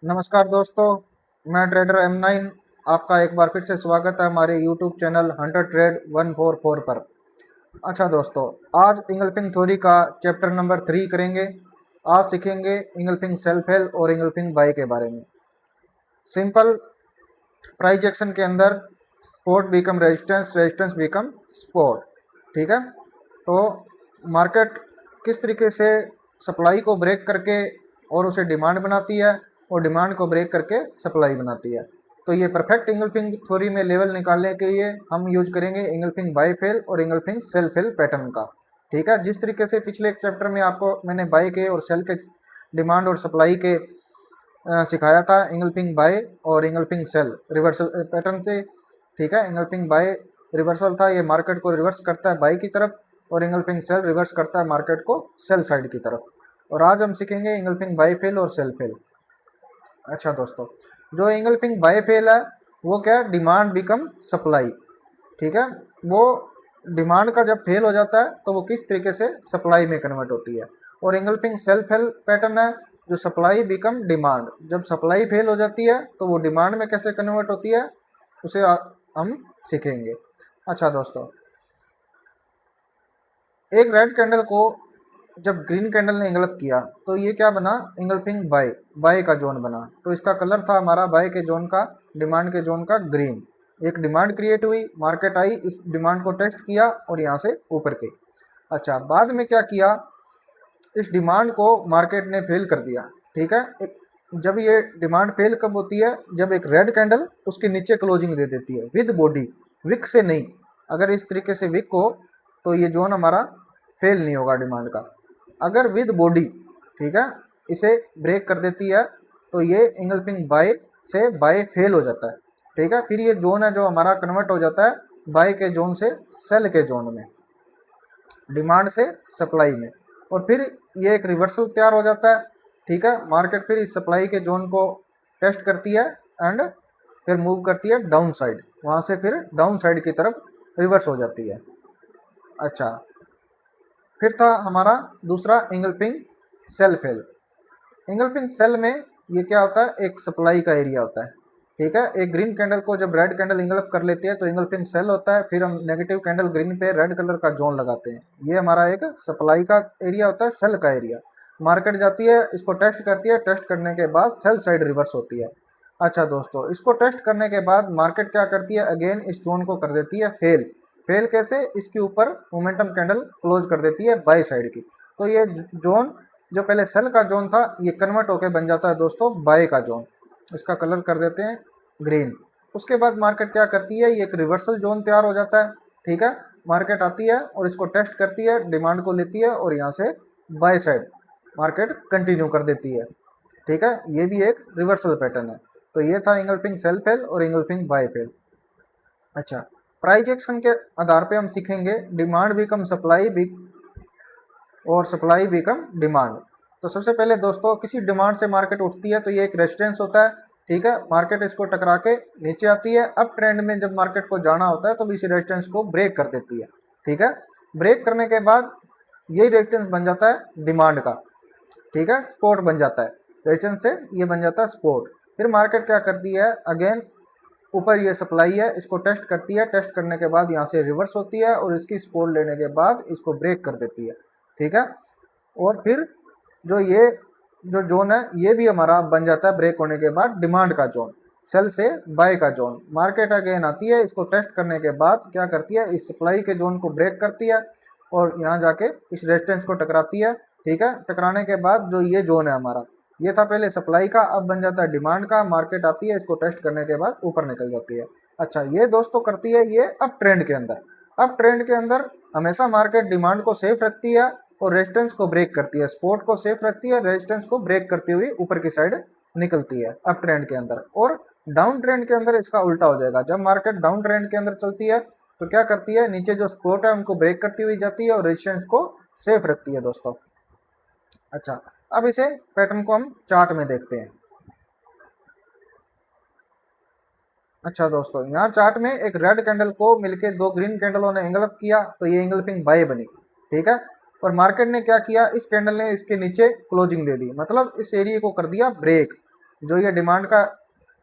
नमस्कार दोस्तों, मैं ट्रेडर M9। आपका एक बार फिर से स्वागत है हमारे YouTube चैनल हंटर ट्रेड 144 पर। अच्छा दोस्तों, आज इंगल्फिंग थ्योरी का चैप्टर नंबर 3 करेंगे। आज सीखेंगे इंगल्फिंग सेल्फ हेल्प और इंगल्फिंग बाय के बारे में। सिंपल प्राइस एक्शन के अंदर support become resistance, resistance become support. ठीक है, तो मार्केट किस तरीके से सप्लाई को ब्रेक करके और उसे डिमांड बनाती है और डिमांड को ब्रेक करके सप्लाई बनाती है। तो ये परफेक्ट इंगल्फिंग थ्योरी में लेवल निकालने के लिए हम यूज करेंगे इंगल्फिंग बाय फेल और इंगल्फिंग सेल फेल पैटर्न का। ठीक है, जिस तरीके से पिछले एक चैप्टर में आपको मैंने बाय के और सेल के डिमांड और सप्लाई के सिखाया था इंगल्फिंग बाय और इंगल्फिंग सेल रिवर्सल पैटर्न से। ठीक है, इंगल्फिंग बाय रिवर्सल था, ये मार्केट को रिवर्स करता है बाय की तरफ, और इंगल्फिंग सेल रिवर्स करता है मार्केट को सेल साइड की तरफ। और आज हम सीखेंगे इंगल्फिंग बाय फेल और सेल फेल। अच्छा दोस्तों, जो इंगल्फिंग बाय फेल है वो क्या है? Demand become supply. ठीक है, वो डिमांड का जब फेल हो जाता है तो वो किस तरीके से सप्लाई में कन्वर्ट होती है। और इंगल्फिंग सेल्फ हेल्प पैटर्न है जो सप्लाई बिकम डिमांड, जब सप्लाई फेल हो जाती है तो वो डिमांड में कैसे कन्वर्ट होती है उसे हम सीखेंगे। अच्छा दोस्तों, एक रेड कैंडल को जब ग्रीन कैंडल ने इंगल्फ किया तो ये क्या बना? इंगल्फिंग बाय, बाय का जोन बना। तो इसका कलर था हमारा बाय के जोन का, डिमांड के जोन का ग्रीन। एक डिमांड क्रिएट हुई, मार्केट आई, इस डिमांड को टेस्ट किया और यहाँ से ऊपर गई। अच्छा, बाद में क्या किया? इस डिमांड को मार्केट ने फेल कर दिया। ठीक है, एक जब ये डिमांड फेल कब होती है? जब एक रेड कैंडल उसके नीचे क्लोजिंग दे देती है विद बॉडी, विक से नहीं। अगर इस तरीके से विक हो तो ये जोन हमारा फेल नहीं होगा डिमांड का। अगर विद बॉडी, ठीक है, इसे ब्रेक कर देती है तो ये इंगल्फिंग बाय से बाय फेल हो जाता है। ठीक है, फिर ये जोन है जो हमारा कन्वर्ट हो जाता है बाय के जोन से सेल के जोन में, डिमांड से सप्लाई में। और फिर ये एक रिवर्सल तैयार हो जाता है। ठीक है, मार्केट फिर इस सप्लाई के जोन को टेस्ट करती है एंड फिर मूव करती है डाउन साइड, वहां से फिर डाउन साइड की तरफ रिवर्स हो जाती है। अच्छा, फिर था हमारा दूसरा engulfing sell fail. Engulfing sell में ये क्या होता है? एक सप्लाई का एरिया होता है। ठीक है, एक ग्रीन कैंडल को जब रेड कैंडल इंगल्फ कर लेती है तो इंगल्फिंग सेल होता है। फिर हम नेगेटिव कैंडल ग्रीन पे रेड कलर का जोन लगाते हैं, ये हमारा एक सप्लाई का एरिया होता है, सेल का एरिया। मार्केट जाती है, इसको टेस्ट करती है, टेस्ट करने के बाद सेल साइड रिवर्स होती है। अच्छा दोस्तों, इसको टेस्ट करने के बाद मार्केट क्या करती है? अगेन इस जोन को कर देती है फेल। फेल कैसे? इसके ऊपर मोमेंटम कैंडल क्लोज कर देती है बाई साइड की। तो ये जोन जो पहले सेल का जोन था ये कन्वर्ट होकर बन जाता है दोस्तों बाय का जोन। इसका कलर कर देते हैं ग्रीन। उसके बाद मार्केट क्या करती है? ये एक रिवर्सल जोन तैयार हो जाता है। ठीक है, मार्केट आती है और इसको टेस्ट करती है, डिमांड को लेती है और यहाँ से बाय साइड मार्केट कंटिन्यू कर देती है। ठीक है, ये भी एक रिवर्सल पैटर्न है। तो ये था इंगल्फिंग सेल फेल और इंगल्फिंग बाय फेल। अच्छा, प्राइस एक्शन के आधार पे हम सीखेंगे डिमांड बिकम सप्लाई और सप्लाई बिकम डिमांड। तो सबसे पहले दोस्तों, किसी डिमांड से मार्केट उठती है तो ये एक रेजिस्टेंस होता है। ठीक है, मार्केट इसको टकरा के नीचे आती है। अब ट्रेंड में जब मार्केट को जाना होता है तो इसी रेजिस्टेंस को ब्रेक कर देती है। ठीक है, ब्रेक करने के बाद यही रेजिस्टेंस बन जाता है डिमांड का। ठीक है, सपोर्ट बन जाता है, रेजिस्टेंस से ये बन जाता है सपोर्ट। फिर मार्केट क्या करती है? अगेन ऊपर ये सप्लाई है, इसको टेस्ट करती है, टेस्ट करने के बाद यहाँ से रिवर्स होती है और इसकी सपोर्ट लेने के बाद इसको ब्रेक कर देती है। ठीक है, और फिर जो ये जो जोन है ये भी हमारा बन जाता है ब्रेक होने के बाद डिमांड का जोन, सेल से बाय का जोन। मार्केट अगेन आती है, इसको टेस्ट करने के बाद क्या करती है? इस सप्लाई के जोन को ब्रेक करती है और यहाँ जाके इस रेजिस्टेंस को टकराती है। ठीक है, टकराने के बाद जो ये जोन है हमारा, ये था पहले सप्लाई का, अब बन जाता है डिमांड का। मार्केट आती है, इसको टेस्ट करने के बाद ऊपर निकल जाती है। अच्छा, ये दोस्तों करती है ये अब ट्रेंड के अंदर। अब ट्रेंड के अंदर हमेशा मार्केट डिमांड को सेफ रखती है और रेजिस्टेंस को ब्रेक करती है, सपोर्ट को सेफ रखती है, रेजिस्टेंस को ब्रेक करती हुई ऊपर की साइड निकलती है अप ट्रेंड के अंदर। और डाउन ट्रेंड के अंदर इसका उल्टा हो जाएगा। जब मार्केट डाउन ट्रेंड के अंदर चलती है तो क्या करती है? नीचे जो सपोर्ट है उनको ब्रेक करती हुई जाती है और रेजिस्टेंस को सेफ रखती है दोस्तों। अच्छा, अब इसे पैटर्न को हम चार्ट में देखते हैं। अच्छा दोस्तों, यहाँ चार्ट में एक रेड कैंडल को मिलके दो ग्रीन कैंडलों ने एंगल्फ किया तो ये एंगल्फिंग बाय बनी। ठीक है, और मार्केट ने क्या किया? इस कैंडल ने इसके नीचे क्लोजिंग दे दी, मतलब इस एरिया को कर दिया ब्रेक। जो ये डिमांड का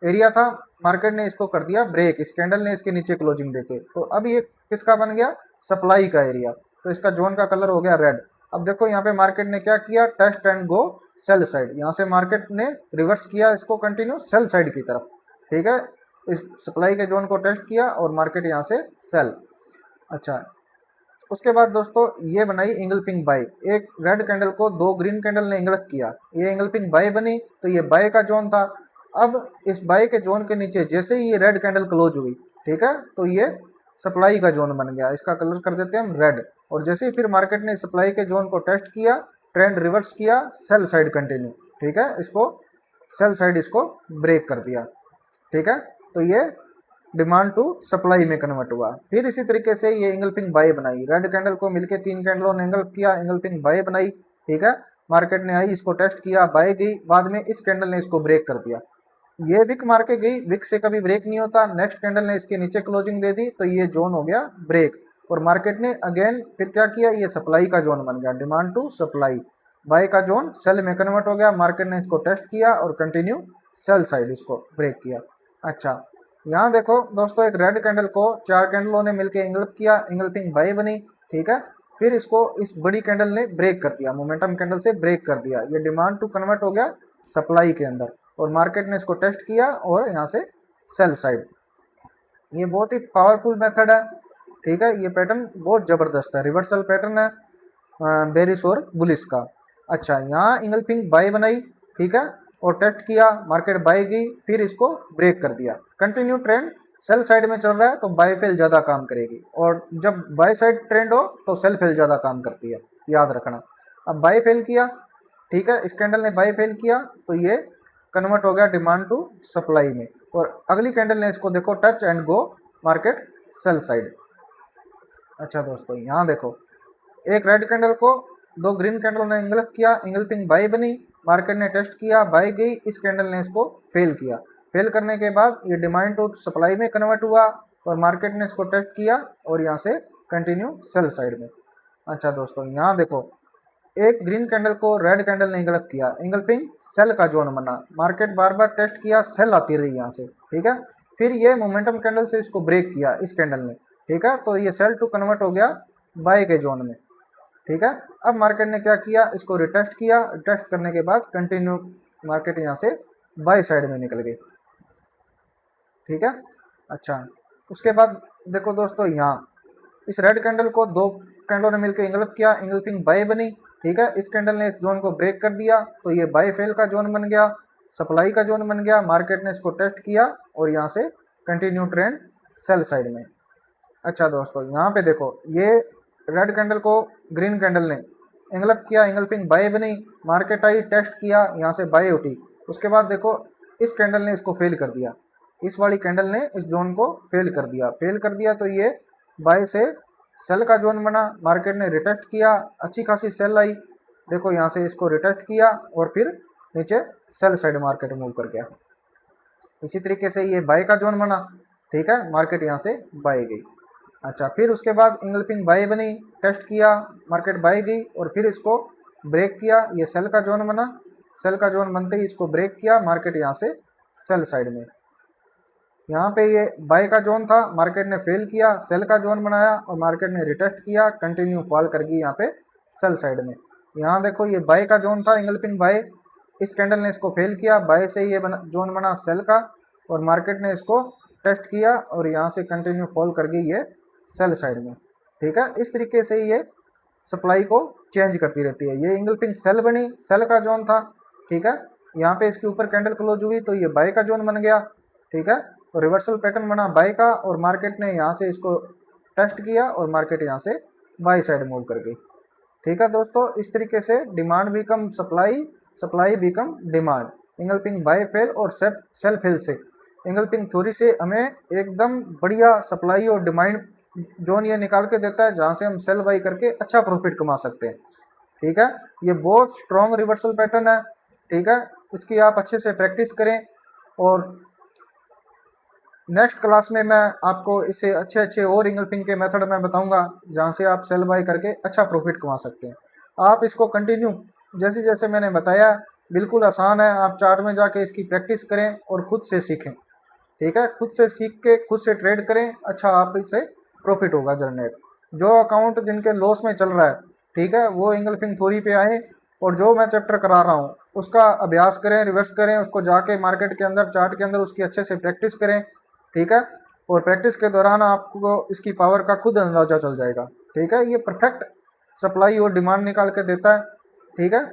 एरिया था, मार्केट ने इसको कर दिया ब्रेक, इस कैंडल ने इसके नीचे क्लोजिंग देके, तो अब ये किसका बन गया, सप्लाई का एरिया, तो इसका जोन का कलर हो गया रेड। अब देखो यहाँ पे मार्केट ने क्या किया, test and go sell side, यहाँ से मार्केट ने रिवर्स किया इसको कंटिन्यू सेल साइड की तरफ, ठीक है, इस सप्लाई के जोन को टेस्ट किया और मार्केट यहाँ से सेल। अच्छा, उसके बाद दोस्तों ये बनाई इंगल्फिंग बाय, एक रेड कैंडल को दो ग्रीन कैंडल ने इंगल्फ किया, ये इंगल्फिंग बाय बनी, तो ये बाय का जोन था। अब इस बाय के जोन के नीचे जैसे ही ये रेड कैंडल क्लोज हुई, ठीक है, तो ये सप्लाई का जोन बन गया, इसका कलर कर देते हैं हम रेड। और जैसे ही फिर मार्केट ने सप्लाई के जोन को टेस्ट किया, ट्रेंड रिवर्स किया, सेल साइड कंटिन्यू, ठीक है, इसको सेल साइड इसको ब्रेक कर दिया, ठीक है, तो ये डिमांड टू सप्लाई में कन्वर्ट हुआ। फिर इसी तरीके से ये इंगल्फिंग बाय बनाई, रेड कैंडल को मिलके तीन कैंडलों ने इंगल्फ किया, इंगल्फिंग बाय बनाई, ठीक है, मार्केट ने आई इसको टेस्ट किया, बाय गई, बाद में इस कैंडल ने इसको ब्रेक कर दिया, ये विक मार के गई, विक से कभी ब्रेक नहीं होता, नेक्स्ट कैंडल ने इसके नीचे क्लोजिंग दे दी, तो ये जोन हो गया ब्रेक, और मार्केट ने अगेन फिर क्या किया, ये सप्लाई का जोन बन गया, डिमांड टू सप्लाई, बाय का जोन सेल में कन्वर्ट हो गया, मार्केट ने इसको टेस्ट किया और कंटिन्यू सेल साइड इसको ब्रेक किया। अच्छा, यहाँ देखो दोस्तों, एक रेड कैंडल को चार कैंडलों ने मिलकर इंगल्फ किया, इंगल्फिंग बाय बनी, ठीक है, फिर इसको इस बड़ी कैंडल ने ब्रेक कर दिया, मोमेंटम कैंडल से ब्रेक कर दिया, ये डिमांड टू कन्वर्ट हो गया सप्लाई के अंदर, और मार्केट ने इसको टेस्ट किया और यहाँ से सेल साइड। ये बहुत ही पावरफुल मेथड है, ठीक है, ये पैटर्न बहुत जबरदस्त है, रिवर्सल पैटर्न है बेरिस और बुलिस का। अच्छा, यहाँ इंगल्फिंग बाय बनाई, ठीक है, और टेस्ट किया, मार्केट बाय गई, फिर इसको ब्रेक कर दिया, कंटिन्यू ट्रेंड सेल साइड में चल रहा है, तो बाय फेल ज्यादा काम करेगी, और जब बाय साइड ट्रेंड हो तो सेल फेल ज्यादा काम करती है, याद रखना। अब बाय फेल किया, ठीक है, इस कैंडल ने बाय फेल किया, तो ये कन्वर्ट हो गया डिमांड टू सप्लाई में, और अगली कैंडल ने इसको देखो touch and go, market sell side. अच्छा दोस्तों, यहाँ देखो, एक रेड कैंडल को दो ग्रीन कैंडलों ने इंगल्फ किया, इंगल्फिंग बाय बनी, मार्केट ने टेस्ट किया, बाय गई, इस कैंडल ने इसको फेल किया, फेल करने के बाद ये डिमांड टू सप्लाई में कन्वर्ट हुआ, और मार्केट ने इसको टेस्ट किया और यहाँ से कंटिन्यू सेल साइड में। अच्छा दोस्तों, यहाँ देखो, एक ग्रीन कैंडल को रेड कैंडल ने इंगल्फ किया, इंगल्फिंग सेल का जोन बना, मार्केट बार बार टेस्ट किया, सेल आती रही यहाँ से, ठीक है, फिर ये मोमेंटम कैंडल से इसको ब्रेक किया इस कैंडल ने, ठीक है, तो ये सेल टू कन्वर्ट हो गया बाय के जोन में, ठीक है। अब मार्केट ने क्या किया, इसको रिटेस्ट किया, रिटेस्ट करने के बाद कंटिन्यू मार्केट यहाँ से बाय साइड में निकल गई, ठीक है। अच्छा, उसके बाद देखो दोस्तों, यहाँ इस रेड कैंडल को दो कैंडलों ने मिलकर इंगल्फ किया, इंगल्फिंग बाय बनी, ठीक है, इस कैंडल ने इस जोन को ब्रेक कर दिया, तो ये बाय फेल का जोन बन गया, सप्लाई का जोन बन गया, मार्केट ने इसको टेस्ट किया और यहाँ से कंटिन्यू ट्रेंड सेल साइड में। अच्छा दोस्तों, यहाँ पे देखो, ये रेड कैंडल को ग्रीन कैंडल ने इंगल्फ किया, इंगल्फिंग बाय बनी, मार्केट आई, टेस्ट किया, यहाँ से बाय उठी, उसके बाद देखो इस कैंडल ने इसको फेल कर दिया, इस वाली कैंडल ने इस जोन को फेल कर दिया, तो ये बाय से सेल का जोन बना, मार्केट ने रिटेस्ट किया, अच्छी खासी सेल आई, देखो यहाँ से इसको रिटेस्ट किया और फिर नीचे सेल साइड मार्केट मूव कर गया, इसी तरीके से ये बाय का जोन बना, ठीक है, मार्केट यहाँ से बाय गई। अच्छा, फिर उसके बाद इंगल्फिंग बाय बनी, टेस्ट किया, मार्केट बाय गई और फिर इसको ब्रेक किया, ये सेल का जोन बना, सेल का जोन बनते ही इसको ब्रेक किया, मार्केट यहाँ से सेल साइड में। यहाँ पे ये बाय का जोन था, मार्केट ने फेल किया, सेल का जोन बनाया और मार्केट ने रिटेस्ट किया, कंटिन्यू फॉल कर गई यहाँ पे सेल साइड में। यहाँ देखो, ये बाय का जोन था, इंगल्फिंग बाय, इस कैंडल ने इसको फेल किया, बाय से ये जोन बना सेल का, और मार्केट ने इसको टेस्ट किया और यहाँ से कंटिन्यू फॉल कर गई ये सेल साइड में, ठीक है। इस तरीके से ये सप्लाई को चेंज करती रहती है। ये इंगल्फिंग सेल बनी, सेल का जोन था, ठीक है, यहाँ पे इसके ऊपर कैंडल क्लोज हुई तो ये बाय का जोन बन गया, ठीक है, तो रिवर्सल पैटर्न बना बाय का, और मार्केट ने यहाँ से इसको टेस्ट किया और मार्केट यहाँ से बाय साइड मूव कर गई, ठीक है दोस्तों। इस तरीके से demand become supply, supply become demand, engulfing buy fail और सेल फेल से, इंगल्फिंग थ्योरी से हमें एकदम बढ़िया सप्लाई और डिमांड जोन ये निकाल के देता है, जहाँ से हम सेल बाई करके अच्छा प्रॉफिट कमा सकते हैं, ठीक है। ये बहुत स्ट्रॉन्ग रिवर्सल पैटर्न है, ठीक है, इसकी आप अच्छे से प्रैक्टिस करें, और नेक्स्ट क्लास में मैं आपको इससे अच्छे अच्छे और इंगल्फिंग के मेथड मैं बताऊंगा, जहाँ से आप सेल बाई करके अच्छा प्रॉफिट कमा सकते हैं। आप इसको कंटिन्यू जैसे जैसे मैंने बताया बिल्कुल आसान है, आप चार्ट में जाके इसकी प्रैक्टिस करें और खुद से सीखें। ठीक है, खुद से सीख के खुद से ट्रेड करें, अच्छा आप इससे प्रॉफिट होगा जनरेट। जो अकाउंट जिनके लॉस में चल रहा है, ठीक है, वो एंगल्फिंग थ्योरी पे आए और जो मैं चैप्टर करा रहा हूँ उसका अभ्यास करें, रिवर्स करें, उसको जाके मार्केट के अंदर चार्ट के अंदर उसकी अच्छे से प्रैक्टिस करें। ठीक है, और प्रैक्टिस के दौरान आपको इसकी पावर का खुद अंदाजा चल जाएगा। ठीक है, ये परफेक्ट सप्लाई और डिमांड निकाल के देता है। ठीक है,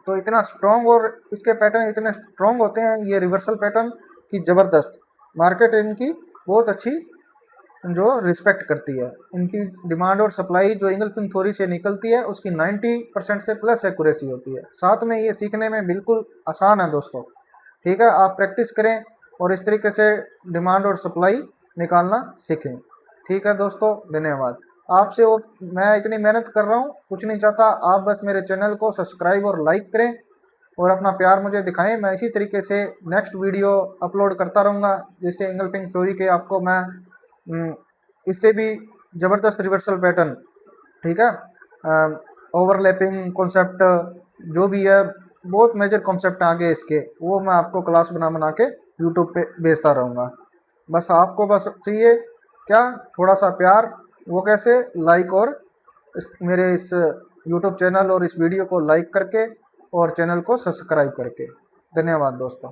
तो इतना स्ट्रॉन्ग और इसके पैटर्न इतने स्ट्रॉन्ग होते हैं ये रिवर्सल पैटर्न की ज़बरदस्त मार्केट इनकी बहुत अच्छी जो रिस्पेक्ट करती है। इनकी डिमांड और सप्लाई जो एंगल्फिंग थ्योरी से निकलती है उसकी 90% से प्लस एक्यूरेसी होती है। साथ में ये सीखने में बिल्कुल आसान है दोस्तों। ठीक है, आप प्रैक्टिस करें और इस तरीके से डिमांड और सप्लाई निकालना सीखें। ठीक है दोस्तों, धन्यवाद। आपसे और मैं इतनी मेहनत कर रहा हूँ, कुछ नहीं चाहता, आप बस मेरे चैनल को सब्सक्राइब और लाइक करें और अपना प्यार मुझे दिखाएं। मैं इसी तरीके से नेक्स्ट वीडियो अपलोड करता रहूँगा जिससे एंगल्फिंग थ्योरी के आपको मैं इससे भी ज़बरदस्त रिवर्सल पैटर्न, ठीक है, ओवरलैपिंग कॉन्सेप्ट जो भी है, बहुत मेजर कॉन्सेप्ट आगे इसके, वो मैं आपको क्लास बना बना के यूट्यूब पे भेजता रहूँगा। बस आपको बस चाहिए क्या, थोड़ा सा प्यार। वो कैसे, लाइक और मेरे इस यूट्यूब चैनल और इस वीडियो को लाइक करके और चैनल को सब्सक्राइब करके। धन्यवाद दोस्तों।